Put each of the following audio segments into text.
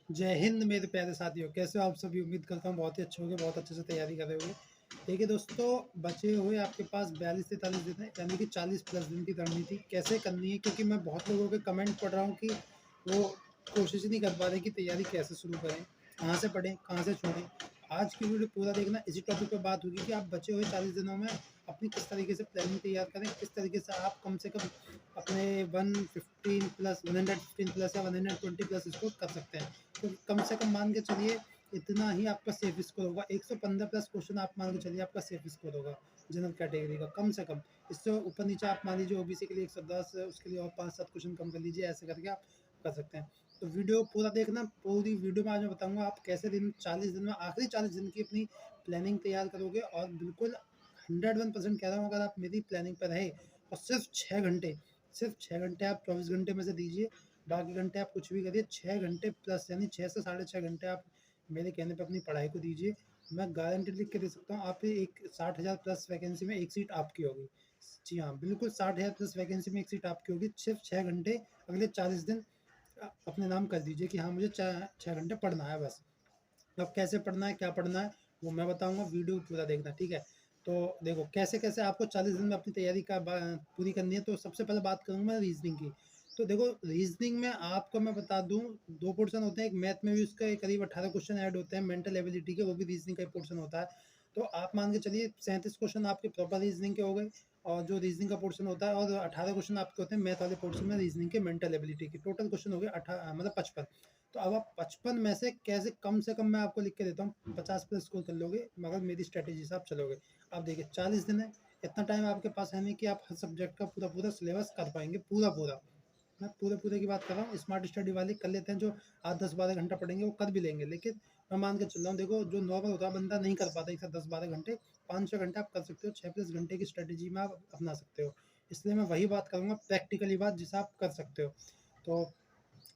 जय हिंद मेरे प्यारे साथियों, कैसे हो आप सभी। उम्मीद करता हूँ बहुत ही अच्छे होंगे, बहुत अच्छे से तैयारी कर रहे होंगे। देखिए दोस्तों, बचे हुए आपके पास 42 से 43 दिन है, यानी कि 40 प्लस दिन की रणनीति कैसे करनी है, क्योंकि मैं बहुत लोगों के कमेंट पढ़ रहा हूँ कि वो कोशिश नहीं कर पा रहे कि तैयारी कैसे शुरू करें, कहाँ से पढ़ें, कहाँ से छोड़ें। आज की वीडियो पूरा देखना, इसी टॉपिक पर बात होगी कि आप बचे हुए 40 दिनों में अपनी किस तरीके से प्लानिंग तैयार करें, किस तरीके से आप कम से कम अपने 115 प्लस 115 प्लस या 120 प्लस इसको कर सकते हैं। तो कम से कम मान के चलिए इतना ही आपका सेफ स्कोर होगा। 115 प्लस क्वेश्चन आप मान के चलिए आपका सेफ स्कोर होगा जनरल कैटेगरी का, कम से कम। इससे ऊपर नीचे आप मान लीजिए ओबीसी के लिए 110, उसके लिए और 5-7 क्वेश्चन कम कर लीजिए, ऐसे करके आप कर सकते हैं। तो वीडियो पूरा देखना। पूरी वीडियो में आज मैं बताऊंगा आप कैसे दिन 40 दिन में आखिरी 40 दिन की अपनी प्लानिंग तैयार करोगे। और बिल्कुल 101% कह रहा हूँ, अगर आप मेरी प्लानिंग पर रहे और सिर्फ 6 घंटे आप 24 घंटे में से दीजिए, बाकी घंटे आप कुछ भी करिए, 6 घंटे प्लस यानी 6 से 6.5 घंटे आप मेरे कहने पे अपनी पढ़ाई को दीजिए। मैं गारंटी लिख के दे सकता हूँ, आप एक 60,000 प्लस वैकेंसी में एक सीट आपकी होगी। जी हाँ, बिल्कुल 60,000 प्लस वैकेंसी में एक सीट आपकी होगी। सिर्फ 6 घंटे अगले 40 दिन अपने नाम कर दीजिए कि हाँ मुझे 6 घंटे पढ़ना है बस। अब कैसे पढ़ना है, क्या पढ़ना है, वो मैं बताऊंगा, वीडियो पूरा देखना, ठीक है। तो देखो कैसे कैसे आपको 40 दिन में अपनी तैयारी का पूरी करनी है। तो सबसे पहले बात करूंगा मैं रीजनिंग की। तो देखो रीजनिंग में आपको मैं बता दूं, दो पोर्शन होते हैं। एक मैथ में भी उसका करीब 18 क्वेश्चन ऐड होते हैं मेंटल एबिलिटी के, वो भी रीजनिंग का एक पोर्शन होता है। तो आप मान के चलिए 37 क्वेश्चन आपके प्रॉपर रीजनिंग के हो गए, और जो रीजनिंग का पोर्शन होता है, और 18 क्वेश्चन आपके होते हैं मैथ वाले पोर्शन में रीजनिंग के मेंटल एबिलिटी के। टोटल क्वेश्चन हो गए 55। तो अब आप 55 में से कम मैं आपको लिख के देता हूँ 50 प्लस स्कोर कर लोगे, मगर मेरी स्ट्रेटेजी से आप चलोगे। आप देखिए 40 दिन है, इतना टाइम आपके पास है नहीं कि आप हर सब्जेक्ट का पूरा पूरा सिलेबस कर पाएंगे। पूरा मैं पूरे पूरे की बात कर रहा हूँ। स्मार्ट स्टडी वाले कर लेते हैं, जो 8-10-12 घंटा पढ़ेंगे वो कर भी लेंगे, लेकिन मैं मान के चल रहा हूँ, देखो जो नॉर्मल होता है बंदा नहीं कर पाता एक साथ 10-12 घंटे। 5-6 घंटे आप कर सकते हो, 6 प्लस घंटे की स्ट्रेटेजी में आप अपना सकते हो। इसलिए मैं वही बात करूँगा, प्रैक्टिकली बात जिसे आप कर सकते हो। तो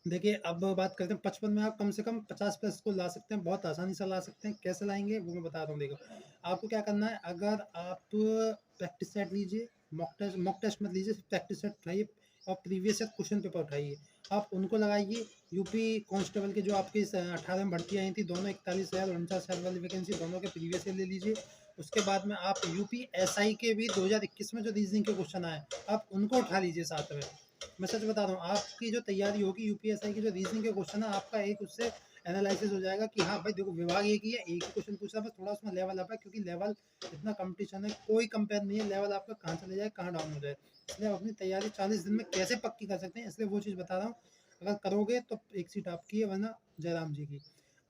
देखिए अब बात करते हैं 55 में आप कम से कम 50 प्लस को ला सकते हैं, बहुत आसानी से ला सकते हैं। कैसे लाएंगे वो मैं बता रहा हूँ। देखो आपको क्या करना है, अगर आप प्रैक्टिस सेट लीजिए, मॉक टेस्ट मत लीजिए, प्रैक्टिस सेट उठाइए और प्रीवियस ईयर क्वेश्चन पेपर उठाइए, आप उनको लगाइए। यूपी कांस्टेबल के जो आपकी 18 में भर्ती आई थी, दोनों 41,000 और 49,000 वाली वैकेंसी, दोनों के प्रीवियस ईयर ले लीजिए। उसके बाद में आप यूपी एसआई के भी 2021 में जो रीजनिंग के क्वेश्चन आए, आप उनको उठा लीजिए साथ में। मैं सच बता रहा हूँ, आपकी जो तैयारी होगी यूपीएसआई की जो रीजनिंग के क्वेश्चन है, आपका एक उससे एनालिसिस हो जाएगा कि हाँ भाई देखो विभाग एक ही है, एक ही क्वेश्चन पूछ रहा है, बस थोड़ा उसमें लेवल अप है, क्योंकि लेवल इतना कंपटीशन है, कोई कंपेयर नहीं है लेवल आपका कहाँ चले जाए, कहाँ डाउन हो जाए। इसलिए अपनी तैयारी 40 दिन में कैसे पक्की कर सकते हैं, इसलिए वो चीज़ बता रहा हूँ। अगर करोगे तो एक सीट आपकी है, वरना जयराम जी की।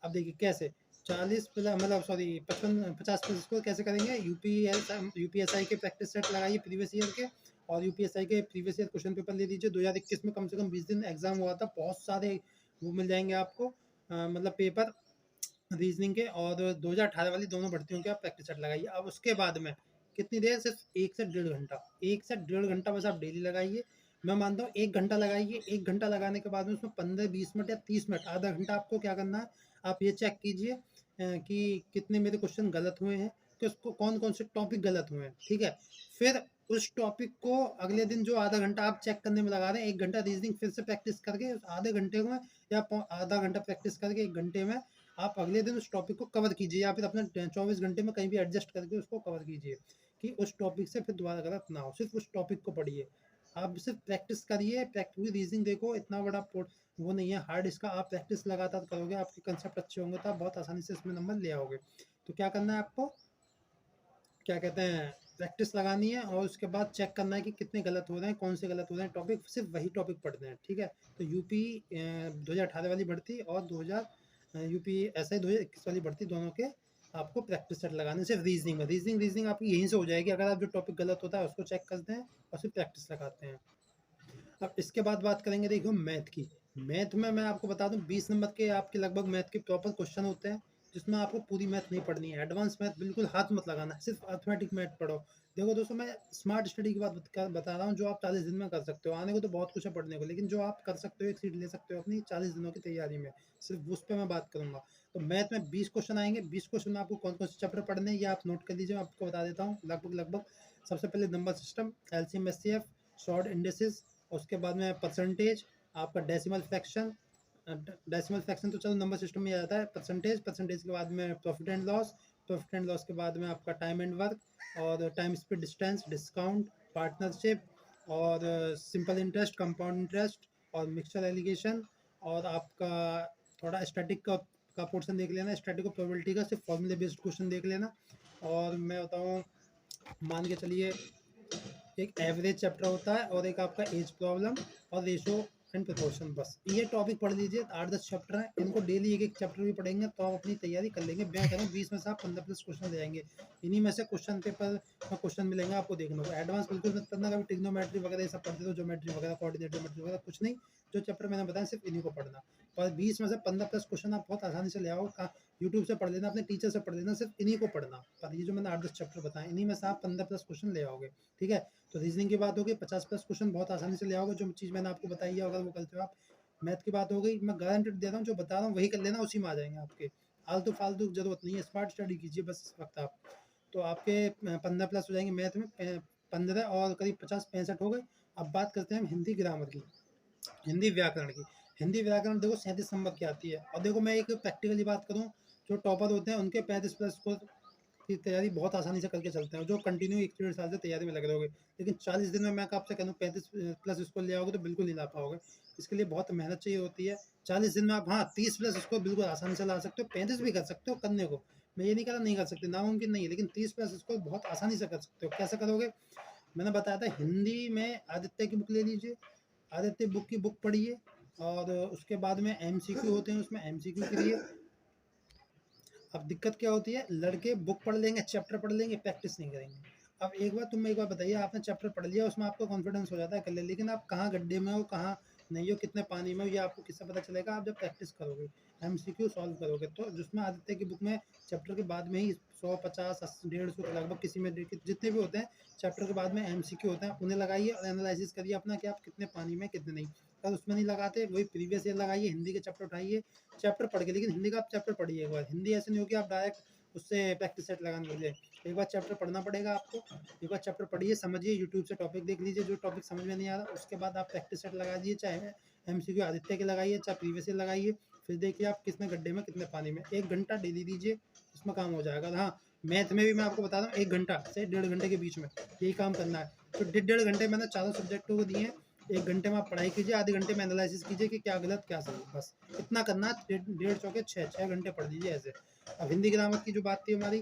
अब देखिए कैसे 40 प्लस मतलब सॉरी 55 50 प्लस को कैसे करेंगे। यूपीएसआई के प्रैक्टिस सेट लगाइए प्रीवियस ईयर के, और यूपीएसआई के प्रीवियस ईयर क्वेश्चन पेपर ले लीजिए। 2021 में कम से कम 20 दिन एग्जाम हुआ था, बहुत सारे वो मिल जाएंगे आपको, मतलब पेपर रीजनिंग के। और 2018 वाली दोनों भर्तियों के आप प्रैक्टिस सेट लगाइए। अब उसके बाद में कितनी देर, सिर्फ 1 से 1.5 घंटा, 1 से 1.5 घंटा बस आप डेली लगाइए। मैं मानता हूँ 1 घंटा लगाइए। 1 घंटा लगाने के बाद में उसमें 15-20 मिनट या 30 मिनट, आधा घंटा आपको क्या करना है, आप ये चेक कीजिए कि कितने मेरे क्वेश्चन गलत हुए हैं, कि उसको कौन कौन से टॉपिक गलत हुए हैं, ठीक है। फिर उस टॉपिक को अगले दिन जो आधा घंटा आप चेक करने में लगा रहे हैं, 1 घंटा रीजनिंग फिर से प्रैक्टिस करके उस आधे घंटे में, या आधा घंटा प्रैक्टिस करके 1 घंटे में आप अगले दिन उस टॉपिक को कवर कीजिए, या फिर अपने 24 घंटे में कहीं भी एडजस्ट करके उसको कवर कीजिए, कि उस टॉपिक से फिर दोबारा गलत ना हो। सिर्फ उस टॉपिक को पढ़िए, आप सिर्फ प्रैक्टिस करिए। प्रैक्टिस रीजनिंग देखो इतना बड़ा वो नहीं है हार्ड इसका, आप प्रैक्टिस लगातार करोगे, आपके कंसेप्ट अच्छे होंगे, तो आप बहुत आसानी से इसमें नंबर ले आओगे। तो क्या करना है आपको, क्या कहते हैं, प्रैक्टिस लगानी है, और उसके बाद चेक करना है कि कितने गलत हो रहे हैं, कौन से गलत हो रहे हैं टॉपिक, सिर्फ वही टॉपिक पढ़ने हैं, ठीक है। तो यूपी 2018 वाली भर्ती और 2000 यूपी ऐसे 2021 वाली भर्ती, दोनों के आपको प्रैक्टिस सेट लगाने, सिर्फ रीजनिंग आपकी यहीं से हो जाएगी, अगर आप जो टॉपिक गलत होता है उसको चेक करते हैं और सिर्फ प्रैक्टिस लगाते हैं। अब इसके बाद बात करेंगे, देखो मैथ की। मैथ में मैं आपको बता दूं 20 नंबर के आपके लगभग मैथ के प्रॉपर क्वेश्चन होते हैं, जिसमें आपको पूरी मैथ नहीं पढ़नी है। एडवांस मैथ बिल्कुल हाथ मत लगाना है, सिर्फ अर्थमेटिक मैथ पढ़ो। देखो दोस्तों, मैं स्मार्ट स्टडी की बात बता रहा हूँ, जो आप 40 दिन में कर सकते हो। आने को तो बहुत कुछ है पढ़ने को, लेकिन जो आप कर सकते हो, एक सीट ले सकते हो अपनी 40 दिनों की तैयारी में, सिर्फ उस पर मैं बात करूंगा। तो मैथ में 20 क्वेश्चन आएंगे। 20 क्वेश्चन में आपको कौन कौन से चैप्टर पढ़ने हैं ये आप नोट कर लीजिए, मैं आपको बता देता हूँ लगभग लगभग। सबसे पहले number system, LCM HCF, short indices, उसके बाद में परसेंटेज, आपका डेसिमल फ्रैक्शन, डेसिमल फ्रैक्शन तो चलो नंबर सिस्टम में आ जाता है, परसेंटेज, परसेंटेज के बाद में profit and loss, profit and loss के बाद में आपका टाइम एंड वर्क, और time speed distance, discount, partnership, और सिंपल इंटरेस्ट, कंपाउंड इंटरेस्ट, और मिक्सचर एलिगेशन, और आपका थोड़ा स्टैटिक का पोर्शन देख लेना, स्टैटिक और प्रोबेबिलिटी का सिर्फ फॉर्मूले बेस्ड क्वेश्चन देख लेना। और मैं बताऊँ, मान के चलिए एक एवरेज चैप्टर होता है और एक आपका एज प्रॉब्लम और रेशो एंड प्रोपोर्शन, बस ये टॉपिक पढ़ लीजिए। 8-10 चैप्टर हैं, इनको डेली एक एक चैप्टर भी पढ़ेंगे तो आप अपनी तैयारी कर लेंगे। मैं कह रहा हूँ 20 में से आप 15+ क्वेश्चन ले जाएंगे। इन्हीं में से क्वेश्चन पेपर में क्वेश्चन मिलेंगे आपको देखने को। एडवांस बिल्कुल मत करना, कभी ट्रिग्नोमेट्री वगैरह ये सब पढ़ते हो, ज्योमेट्री वगैरह, कोऑर्डिनेट ज्योमेट्री वगैरह कुछ नहीं। जो चैप्टर मैंने बताया सिर्फ इन्हीं को पढ़ना। पर 20 में से 15+ क्वेश्चन आप बहुत आसानी से ले आओ। यूट्यूब से पढ़ लेना, अपने टीचर से पढ़ लेना, सिर्फ इन्हीं को पढ़ना। पर ये जो मैंने 8-10 चैप्टर बताए, इन्हीं में से आप 15+ क्वेश्चन ले आओगे। ठीक है, तो रीजनिंग की बात होगी, 50+ क्वेश्चन बहुत आसानी से ले आओगे। जो चीज़ मैंने आपको बताई है अगर वो करते हो आप। मैथ की बात हो गई, मैं गारंटी दे रहा हूँ, जो बता रहा हूँ वही कर लेना, उसी में आ जाएंगे आपके। आलतू फालतू की जरूरत नहीं है, स्मार्ट स्टडी कीजिए बस इस वक्त आप। तो आपके 15+ हो जाएंगे मैथ में, 15 और करीब 50-65 हो गए। अब बात करते हैं हम हिंदी ग्रामर की, हिंदी व्याकरण की। हिंदी व्याकरण देखो 37 नंबर की आती है। और देखो मैं एक प्रैक्टिकली बात करूँ, जो टॉपर होते हैं उनके 35+ स्कोर की तैयारी बहुत आसानी से करके चलते हैं, जो कंटिन्यू 1 से 1.5 साल से तैयारी में लगे रहोगे। लेकिन 40 दिन में मैं आपसे कहूँ 35+ स्कोर ले आओगे तो बिल्कुल नहीं ला पाओगे। इसके लिए बहुत मेहनत चाहिए होती है। 40 दिन में आप, हाँ, 30+ स्कोर बिल्कुल आसानी से ला सकते हो, 35 भी कर सकते हो करने को। मैं ये नहीं कह रहा नहीं कर सकते, नामुमकिन नहीं है, लेकिन 30+ स्कोर बहुत आसानी से कर सकते हो। कैसे करोगे? मैंने बताया था, हिंदी में आदित्य की बुक ले लीजिए, आदित्य बुक की बुक पढ़िए, और उसके बाद में एमसीक्यू होते हैं, उसमें एमसीक्यू करिए। अब दिक्कत क्या होती है, लड़के बुक पढ़ लेंगे, चैप्टर पढ़ लेंगे, प्रैक्टिस नहीं करेंगे। अब एक बार बताइए, आपने चैप्टर पढ़ लिया, उसमें आपको कॉन्फिडेंस हो जाता है कर ले, लेकिन आप कहाँ गड्ढे में हो, कहाँ नहीं हो, कितने पानी में हो, ये आपको किससे पता चलेगा? आप जब प्रैक्टिस करोगे, एमसीक्यू सॉल्व करोगे। तो जिसमें आदित्य की बुक में चैप्टर के बाद में ही 100, 50, 80, 150 लगभग, किसी में जितने भी होते हैं चैप्टर के बाद में एमसीक्यू होते हैं, उन्हें लगाइए और एनालिसिस करिए अपना कि आप कितने पानी में, कितने नहीं। अगर उसमें नहीं लगाते, वही प्रीवियस ईयर लगाइए, हिंदी के चैप्टर उठाइए, चैप्टर पढ़ के, लेकिन हिंदी का आप चैप्टर पढ़िए एक बार। हिंदी ऐसे नहीं हो कि आप डायरेक्ट उससे प्रैक्टिस सेट लगाने लग जाए। एक बार चैप्टर पढ़ना पड़ेगा आपको, एक बार चैप्टर पढ़िए, समझिए, यूट्यूब से टॉपिक देख लीजिए, जो टॉपिक समझ में नहीं आ रहा उसके बाद आप प्रैक्टिस सेट लगा दीजिए, चाहे एमसीक्यू आदित्य के लगाइए, चाहे प्रीवियस ईयर लगाइए। फिर देखिए आप कितने गड्ढे में, कितने पानी में। 1 घंटा डेली दीजिए, इसमें काम हो जाएगा। हाँ, मैथ में भी मैं आपको बता रहा हूँ, 1 घंटा से 1.5 घंटे के बीच में यही काम करना है। तो 1.5 घंटे मैंने चारों सब्जेक्टों को दिए हैं। 1 घंटे में आप पढ़ाई कीजिए, आधे घंटे में एनालिसिस कीजिए कि क्या गलत क्या सही, बस इतना करना है। 1.5 चौके 6 घंटे पढ़ लीजिए ऐसे। अब हिंदी ग्रामर की जो बात थी हमारी,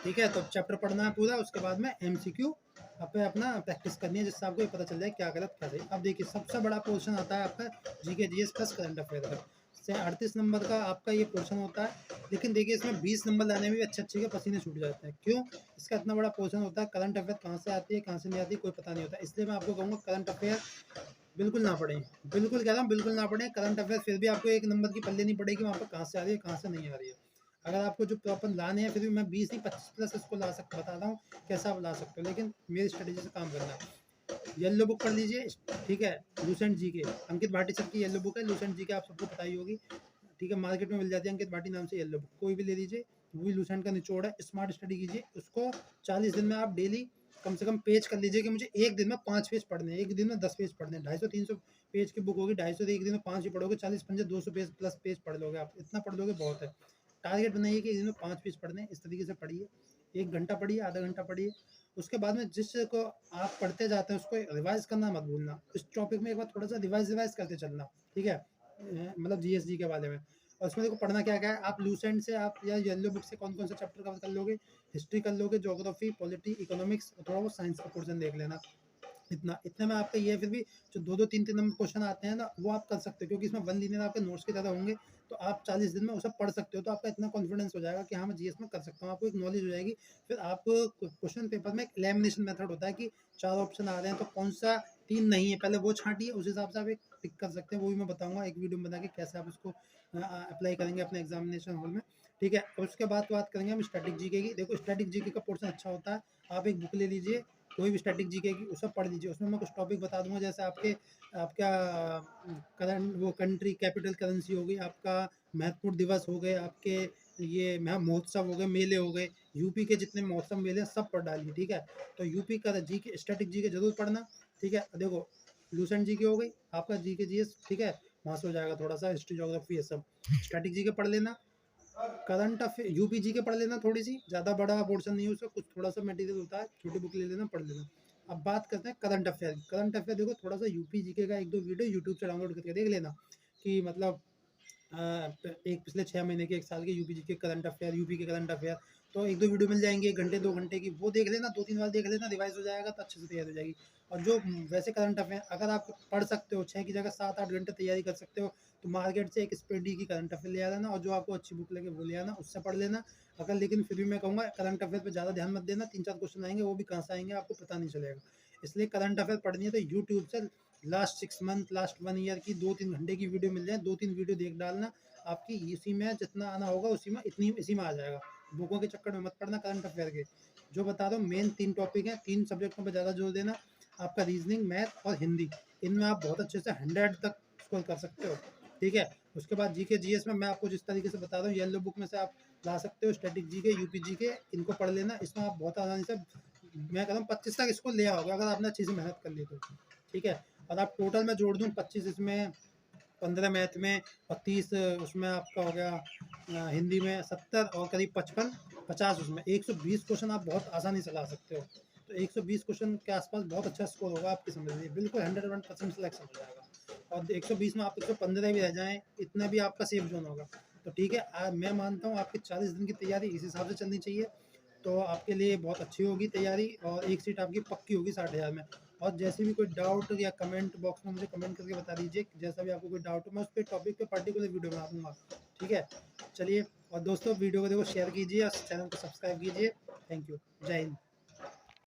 ठीक है, तो चैप्टर पढ़ना है पूरा, उसके बाद में एमसीक्यू अपना प्रैक्टिस करनी है, जिससे आपको ये पता चल जाए क्या गलत क्या सही। अब देखिए सबसे बड़ा पोर्शन आता है आपका GK GS plus current affair का, से 38 नंबर का आपका ये पोर्शन होता है। लेकिन देखिए इसमें 20 नंबर लाने में भी अच्छे के पसीने छूट जाते हैं। क्यों? इसका इतना बड़ा पोर्शन होता है। करंट अफेयर कहाँ से आती है, कहाँ से नहीं आती, कोई पता नहीं होता। इसलिए मैं आपको कहूँगा करंट अफेयर बिल्कुल ना पढ़ें। बिल्कुल कह रहा हूँ, बिल्कुल ना पढ़ें करंट अफेयर। फिर भी आपको 1 नंबर की पल्ले नहीं पड़ेगी वहाँ पर, कहाँ से आ रही है, कहाँ से नहीं आ रही है। अगर आपको जो प्रॉपर लाने हैं, फिर भी मैं 20 नहीं 25+ इसको बता रहा हूँ कैसा आप ला सकते हो, लेकिन मेरी स्ट्रेटेजी से काम करना है। येलो बुक पढ़ लीजिए, ठीक है, लूसेंट जी के, अंकित भाटी सर की येलो बुक है, लूसेंट जी के, आप सबको पता ही होगी। ठीक है, मार्केट में मिल जाती है अंकित भाटी नाम से येलो बुक, कोई भी ले लीजिए, वो भी लूसेंट का निचोड़ है। स्मार्ट स्टडी कीजिए उसको। 40 दिन में आप डेली कम से कम पेज कर लीजिए कि मुझे एक दिन में 5 पेज पढ़ने हैं, एक दिन में 10 पेज पढ़ने हैं। 250-300 पेज की बुक होगी, 250 एक दिन में 5 ही पढ़ोगे, 40 200 पेज प्लस पेज पढ़ लोगे आप। इतना पढ़ लोगे बहुत है। टारगेट बनाइए कि एक दिन में 5 पेज पढ़ने हैं। इस तरीके से पढ़िए, 1 घंटा पढ़िए, आधा घंटा पढ़िए। उसके बाद में जिस को आप पढ़ते जाते हैं उसको रिवाइज करना मत भूलना। इस टॉपिक में एक बार थोड़ा सा रिवाइज करते चलना, ठीक है, मतलब जीएसजी के बारे में। और उसमें देखो पढ़ना क्या क्या है। आप लूसेंट से आप या येलो बुक से कौन कौन से चैप्टर कवर कर लोगे? हिस्ट्री कर लोगे, ज्योग्राफी, पॉलिटी, इकोनॉमिक्स, और थोड़ा बहुत साइंस का पोर्शन देख लेना। इतने में आपका ये है। फिर भी जो 2-2 3-3 नंबर क्वेश्चन आते हैं ना, वो आप कर सकते हो, क्योंकि इसमें 1 लीनियर आपके नोट्स की तरह होंगे। तो आप 40 दिन में वो सब पढ़ सकते हो। तो आपका इतना कॉन्फिडेंस हो जाएगा कि हाँ मैं जीएस में कर सकता हूँ, आपको एक नॉलेज हो जाएगी। फिर आप क्वेश्चन पेपर में एक एलिमिनेशन मेथड होता है कि 4 ऑप्शन आ रहे हैं तो कौन सा 3 नहीं है, पहले वो छांटिए, उस हिसाब से आप एक टिक कर सकते हैं। वो भी मैं बताऊंगा एक वीडियो में बना के कैसे आप उसको अप्लाई करेंगे अपने एग्जामिनेशन हॉल में, ठीक है। और उसके बाद बात करेंगे हम स्टैटिक जीके की। देखो स्टैटिक जीके का पोर्शन अच्छा होता है। आप एक बुक ले लीजिए, कोई भी स्टैटिक जीके की, उसे पढ़ लीजिए। उसमें मैं कुछ टॉपिक बता दूंगा, जैसे आपका करंट, वो कंट्री कैपिटल करेंसी हो गई, आपका महत्वपूर्ण दिवस हो गए, आपके ये महोत्सव हो गए, मेले हो गए, यूपी के जितने महोत्सव मेले सब पढ़ डालिए, ठीक है। तो यूपी का जी के स्टैटिक जी के जरूर पढ़ना, ठीक है। देखो लूसेंट जी की हो गई आपका जी के जीएस, ठीक है। वहाँ से हो जाएगा थोड़ा सा हिस्ट्री ज्योग्राफी ये सब। स्टैटिक जीके पढ़ लेना, करंट अफेयर यूपी जीके पढ़ लेना, थोड़ी सी ज़्यादा बड़ा पोर्शन नहीं है उसका, कुछ थोड़ा सा मटेरियल होता है, छोटी बुक ले लेना पढ़ लेना। अब बात करते हैं करंट अफेयर की। करंट अफेयर देखो थोड़ा सा यूपी जीके का एक दो वीडियो यूट्यूब से डाउनलोड करके देख लेना कि मतलब एक पिछले 6 महीने के 1 साल के यूपी के करंट अफेयर, यूपी के करंट अफेयर, तो 1-2 वीडियो मिल जाएँगे 1 घंटे 2 घंटे की, वो देख लेना, 2-3 बार देख लेना, रिवाइज़ हो जाएगा तो अच्छे से तैयारी हो जाएगी। और जो वैसे करंट अफेयर अगर आप पढ़ सकते हो, 6 की जगह 7-8 घंटे तैयारी कर सकते हो, तो मार्केट से एक स्पीडी की करंट अफेयर ले आना और जो आपको अच्छी बुक लगे वो ले आना, उससे पढ़ लेना। अगर लेकिन फिर भी मैं कहूँगा करंट अफेयर पे ज़्यादा ध्यान मत देना, 3-4 क्वेश्चन आएँगे, वो भी कहाँ से आएँगे आपको पता नहीं चलेगा। इसलिए करंट अफेयर पढ़नी है तो यूट्यूब से लास्ट 6 मंथ, लास्ट 1 ईयर की 2-3 घंटे की वीडियो मिल जाए, 2-3 वीडियो देख डालना, आपकी इसी में जितना आना होगा उसी में इतनी इसी में आ जाएगा। बुकों के चक्कर में मत पड़ना करंट अफेयर के। जो बता रहा हूँ मेन 3 टॉपिक हैं, 3 सब्जेक्टों पे ज़्यादा जोर देना, आपका रीजनिंग, मैथ और हिंदी। इनमें आप बहुत अच्छे से 100 तक स्कोर कर सकते हो, ठीक है? उसके बाद जीके जीएस में मैं आपको जिस तरीके से बता रहा हूँ येलो बुक में से आप ला सकते हो, स्टैटिक जीके, यूपी जीके, इनको पढ़ लेना। इसमें आप बहुत आसानी से मैं कह रहा हूँ 25 तक इसको ले आओगे अगर आपने अच्छी से मेहनत कर ली तो, ठीक है? और आप टोटल मैं जोड़ दूँ 25 इसमें, 15 मैथ में और 30 उसमें आपका हो गया हिंदी में, 70 और करीब 55 50 उसमें 120 क्वेश्चन आप बहुत आसानी से ला सकते हो। तो 120 क्वेश्चन के आसपास बहुत अच्छा स्कोर होगा आपकी, समझ लीजिए बिल्कुल 101% सिलेक्शन हो जाएगा। और 120 में आप 115 भी रह जाएँ, इतना भी आपका सेफ जोन होगा। तो ठीक है, मैं मानता हूँ आपकी 40 दिन की तैयारी इस हिसाब से चलनी चाहिए, तो आपके लिए बहुत अच्छी होगी तैयारी और एक सीट आपकी पक्की होगी 60,000 में। और जैसे भी कोई डाउट या कमेंट बॉक्स में मुझे कमेंट करके बता दीजिए, जैसा भी आपको कोई डाउट हो मैं उस पर टॉपिक पे पर्टिकुलर वीडियो बना दूंगा, ठीक है? चलिए, और दोस्तों वीडियो को देखो शेयर कीजिए और चैनल को सब्सक्राइब कीजिए। थैंक यू, जय हिंद।